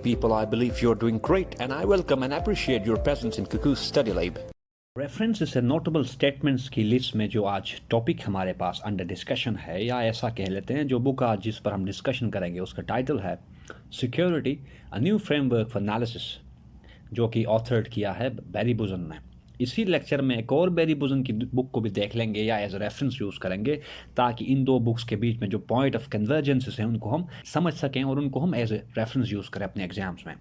people, I believe you're doing great, and I welcome and appreciate your presence in Cuckoo's Study Lab. References से notable statements की list में जो आज topic हमारे पास under discussion है, या ऐसा कह लेते हैं जो बुक आज जिस पर हम डिस्कशन करेंगे उसका टाइटल है security a new framework for analysis, जो कि ऑथर्ड किया है बैरी बुजन ने। इसी लेक्चर में एक और बैरी बुजन की बुक को भी देख लेंगे या एज रेफरेंस यूज़ करेंगे, ताकि इन दो बुक्स के बीच में जो पॉइंट ऑफ कन्वर्जेंसेस हैं उनको हम समझ सकें और उनको हम एज ए रेफरेंस यूज़ करें अपने एग्जाम्स में।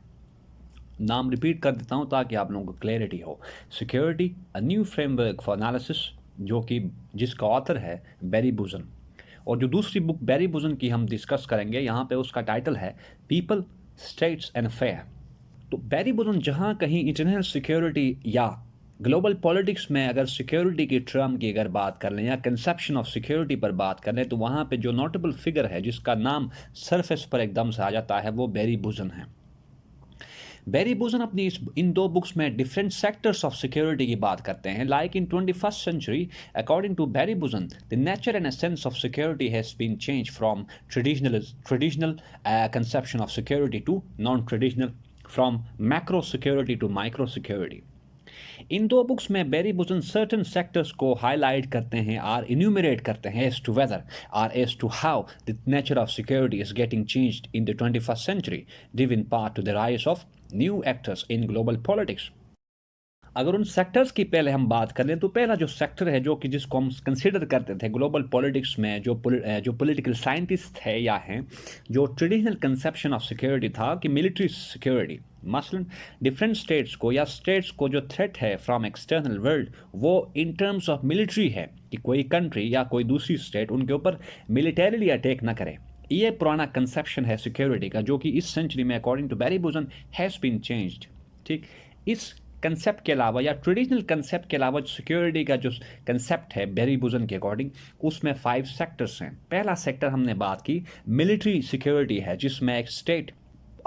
नाम रिपीट कर देता हूँ ताकि आप लोगों को क्लैरिटी हो। Security a new framework for analysis, जो कि जिसका ऑथर है बैरी बुजन, और जो दूसरी बुक बैरी बुजन की हम डिस्कस करेंगे यहाँ पे उसका टाइटल है पीपल, स्टेट्स एंड अफेयर। तो बैरी बुजन जहाँ कहीं इंटरनेशनल सिक्योरिटी या ग्लोबल पॉलिटिक्स में अगर सिक्योरिटी की टर्म की अगर बात कर लें या कंसेप्शन ऑफ सिक्योरिटी पर बात कर लें, तो वहाँ पे जो नोटेबल फिगर है जिसका नाम सरफेस पर एकदम से आ जाता है वो बैरी बुजन है। बैरी बुजन अपनी इन दो बुक्स में डिफरेंट सेक्टर्स ऑफ सिक्योरिटी की बात करते हैं। Like in 21st century, according to Barry Buzan, the nature and essence of security has been change from traditional conception of security to non traditional, from macro security to micro security. इन दो books में Barry Buzan certain sectors को highlight करते हैं और enumerate करते हैं as to whether और as to how the nature of security is getting changed in the 21st century, due in part two the rise of new actors in global politics. अगर उन sectors की पहले हम बात कर लें, तो पहला जो सेक्टर है जो कि जिसको हम कंसिडर करते थे ग्लोबल पॉलिटिक्स में, जो पॉलिटिकल साइंटिस्ट है या हैं, जो ट्रेडिशनल कंसेप्शन ऑफ सिक्योरिटी था कि मिलिट्री सिक्योरिटी, मसलन डिफरेंट स्टेट्स को या स्टेट्स को जो थ्रेट है फ्रॉम एक्सटर्नल वर्ल्ड वो इन टर्म्स ऑफ मिलिट्री है कि कोई कंट्री या कोई दूसरी स्टेट उनके ऊपर मिलिटरीली अटैक ना करे। ये पुराना कंसेप्शन है सिक्योरिटी का, जो कि इस सेंचुरी में according to Barry Buzan has been changed. ठीक, इस कंसेप्ट के अलावा या ट्रेडिशनल कंसेप्ट के अलावा सिक्योरिटी का जो कंसेप्ट है बैरी बुजन के अकॉर्डिंग, उसमें 5 सेक्टर्स हैं। पहला सेक्टर हमने बात की मिलिट्री सिक्योरिटी है, जिसमें एक स्टेट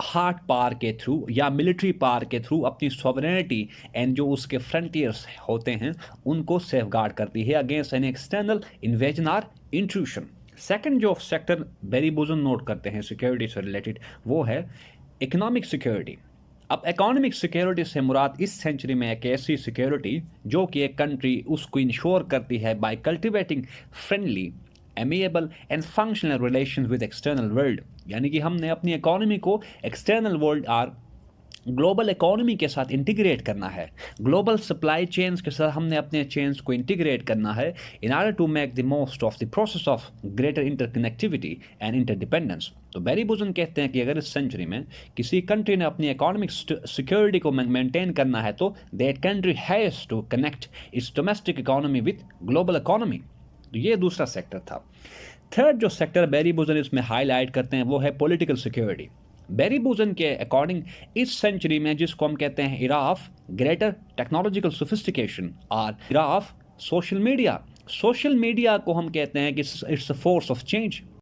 हार्ड पावर के थ्रू या मिलिट्री पावर के थ्रू अपनी सॉवरेनिटी एंड जो उसके फ्रंटियर्स होते हैं उनको सेफगार्ड करती है अगेंस्ट एन एक्सटर्नल इन्वेजन और इंट्रूशन। सेकंड जो सेक्टर बैरी बुजन नोट करते हैं सिक्योरिटी से रिलेटेड वो है इकोनॉमिक सिक्योरिटी। अब इकोनॉमिक सिक्योरिटी से मुराद इस सेंचुरी में एक ऐसी सिक्योरिटी जो कि एक कंट्री उसको इंश्योर करती है by cultivating friendly, amiable and functional relation with external world, यानी कि हमने अपनी इकोनॉमी को एक्सटर्नल वर्ल्ड और ग्लोबल इकोनॉमी के साथ इंटीग्रेट करना है, ग्लोबल सप्लाई चेन्स के साथ हमने अपने चेन्स को इंटीग्रेट करना है in order to make the most of the process of greater interconnectivity and interdependence. तो बैरी बुजन कहते हैं कि अगर इस सेंचुरी में किसी कंट्री ने अपनी इकोनॉमिक सिक्योरिटी को मेंटेन करना है तो that country has to connect its domestic economy with global economy. तो ये दूसरा सेक्टर था। थर्ड जो सेक्टर बैरी बुजन इसमें हाईलाइट करते हैं वो है पॉलिटिकल सिक्योरिटी। बैरी बुजन के अकॉर्डिंग इस सेंचुरी में जिसको हम कहते हैं era of greater technological sophistication और इरा ऑफ सोशल मीडिया को हम कहते हैं कि it's a force of change.